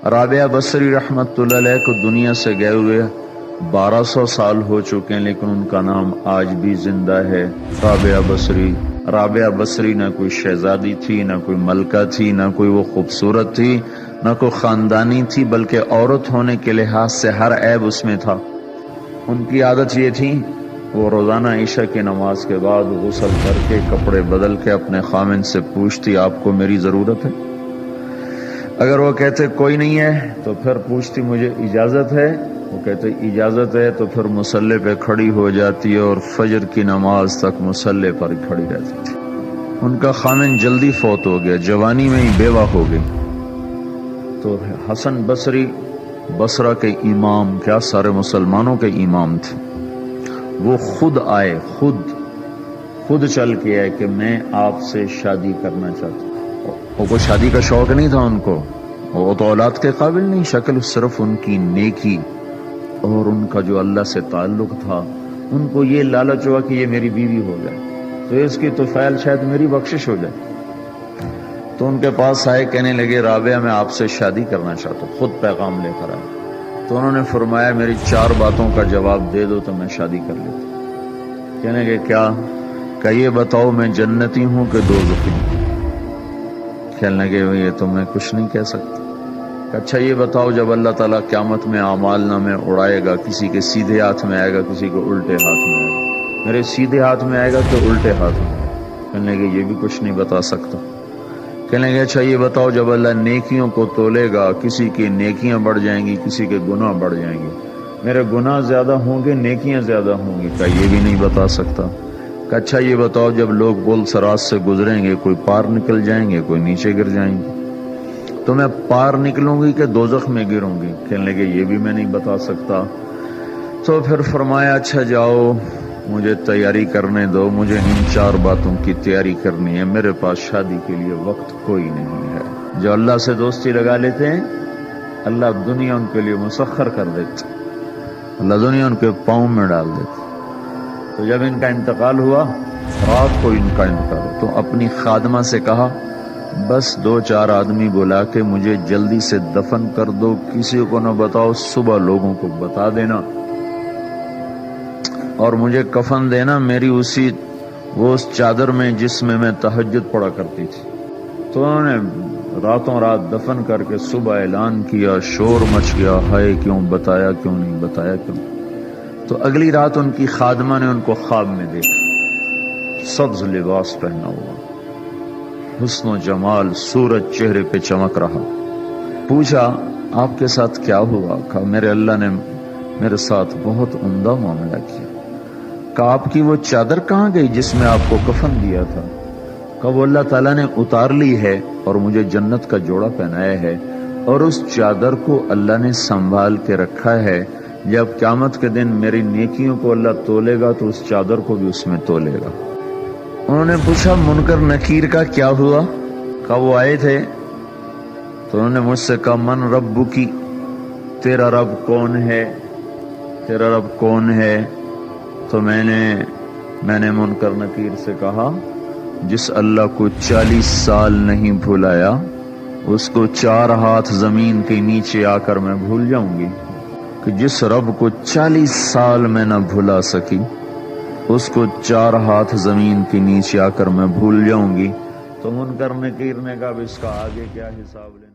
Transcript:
رابعہ بصری رحمتہ اللہ علیہ کو دنیا سے گئے ہوئے 1200 سال ہو چکے ہیں، لیکن ان کا نام آج بھی زندہ ہے، رابعہ بصری۔ رابعہ بصری نہ کوئی شہزادی تھی، نہ کوئی ملکہ تھی، نہ کوئی وہ خوبصورت تھی، نہ کوئی خاندانی تھی، بلکہ عورت ہونے کے لحاظ سے ہر عیب اس میں تھا۔ ان کی عادت یہ تھی، وہ روزانہ عشاء کی نماز کے بعد غسل کر کے کپڑے بدل کے اپنے خامن سے پوچھتی آپ کو میری ضرورت ہے؟ اگر وہ کہتے کوئی نہیں ہے تو پھر پوچھتی مجھے اجازت ہے؟ وہ کہتے اجازت ہے تو پھر مصلی پہ کھڑی ہو جاتی ہے اور فجر کی نماز تک مصلی پر کھڑی رہتی تھی۔ ان کا خامن جلدی فوت ہو گیا، جوانی میں ہی بیوہ ہو گئی۔ تو حسن بصری بصرہ کے امام، کیا سارے مسلمانوں کے امام تھے، وہ خود آئے، خود چل کے آئے کہ میں آپ سے شادی کرنا چاہتا ہوں۔ وہ کوئی شادی کا شوق نہیں تھا ان کو، وہ تو اولاد کے قابل نہیں، شکل صرف ان کی نیکی اور ان کا جو اللہ سے تعلق تھا، ان کو یہ لالچ ہوا کہ یہ میری بیوی ہو جائے تو اس کی طفیل شاید میری بخشش ہو جائے۔ تو ان کے پاس آئے، کہنے لگے رابعہ میں آپ سے شادی کرنا چاہتا ہوں، خود پیغام لے کر آئے۔ تو انہوں نے فرمایا میری 4 باتوں کا جواب دے دو تو میں شادی کر لیتا ہوں۔ کہنے لگے کیا؟ کہ یہ بتاؤ میں جنتی ہوں کہ دوزخی ہوں؟ کہنے لگے یہ تو میں کچھ نہیں کہہ سکتا۔ اچھا یہ بتاؤ جب اللہ تعالیٰ قیامت میں اعمال نامے اڑائے گا، کسی کے سیدھے ہاتھ میں آئے گا، کسی کو الٹے ہاتھ میں آئے گا، میرے سیدھے ہاتھ میں آئے گا کہ الٹے ہاتھ میں؟ کہنے لگے یہ بھی کچھ نہیں بتا سکتا۔ کہنے لگے اچھا یہ بتاؤ جب اللہ نیکیوں کو تولے گا، کسی کی نیکیاں بڑھ جائیں گی، کسی کے گناہ بڑھ جائیں گے، میرے گناہ زیادہ ہوں گے نیکیاں زیادہ ہوں گی؟ کہ یہ بھی نہیں بتا سکتا۔ کہ اچھا یہ بتاؤ جب لوگ پل صراط سے گزریں گے، کوئی پار نکل جائیں گے، کوئی نیچے گر جائیں گے، تو میں پار نکلوں گی کہ دوزخ میں گروں گی؟ کہنے لگے یہ بھی میں نہیں بتا سکتا۔ تو پھر فرمایا اچھا جاؤ مجھے تیاری کرنے دو، مجھے ان 4 باتوں کی تیاری کرنی ہے، میرے پاس شادی کے لیے وقت کوئی نہیں ہے۔ جو اللہ سے دوستی لگا لیتے ہیں اللہ دنیا ان کے لیے مسخر کر دیتے، اللہ دنیا ان کے پاؤں میں ڈال دیتے۔ تو جب ان کا انتقال ہوا، رات کو ان کا انتقال ہوا، تو اپنی خادمہ سے کہا بس 2-4 آدمی بلا کے مجھے جلدی سے دفن کر دو، کسی کو نہ بتاؤ، صبح لوگوں کو بتا دینا اور مجھے کفن دینا میری اس چادر میں جس میں میں تہجد پڑھا کرتی تھی۔ تو انہوں نے راتوں رات دفن کر کے صبح اعلان کیا، شور مچ گیا، ہائے کیوں بتایا، کیوں نہیں بتایا، کیوں؟ تو اگلی رات ان کی خادمہ نے ان کو خواب میں دیکھا، سبز لباس پہنا ہوا، حسن و جمال، سورج چہرے پہ چمک رہا۔ پوچھا آپ کے ساتھ کیا ہوا؟ کہا میرے اللہ نے میرے ساتھ بہت عمدہ معاملہ کیا۔ کہا آپ کی وہ چادر کہاں گئی جس میں آپ کو کفن دیا تھا؟ کہا وہ اللہ تعالیٰ نے اتار لی ہے اور مجھے جنت کا جوڑا پہنایا ہے، اور اس چادر کو اللہ نے سنبھال کے رکھا ہے، جب قیامت کے دن میری نیکیوں کو اللہ تولے گا تو اس چادر کو بھی اس میں تولے گا۔ انہوں نے پوچھا منکر نکیر کا کیا ہوا؟ کہا وہ آئے تھے تو انہوں نے مجھ سے کہا من ربکی، تیرا رب کون ہے، تیرا رب کون ہے؟ تو میں نے منکر نکیر سے کہا جس اللہ کو 40 سال نہیں بھلایا اس کو 4 ہاتھ زمین کے نیچے آ کر میں بھول جاؤں گی؟ کہ جس رب کو 40 سال میں نہ بھلا سکی اس کو 4 ہاتھ زمین کے نیچے آ کر میں بھول جاؤں گی؟ تو منکر نکیر نے کہا اب اس کا آگے کیا حساب لیں؟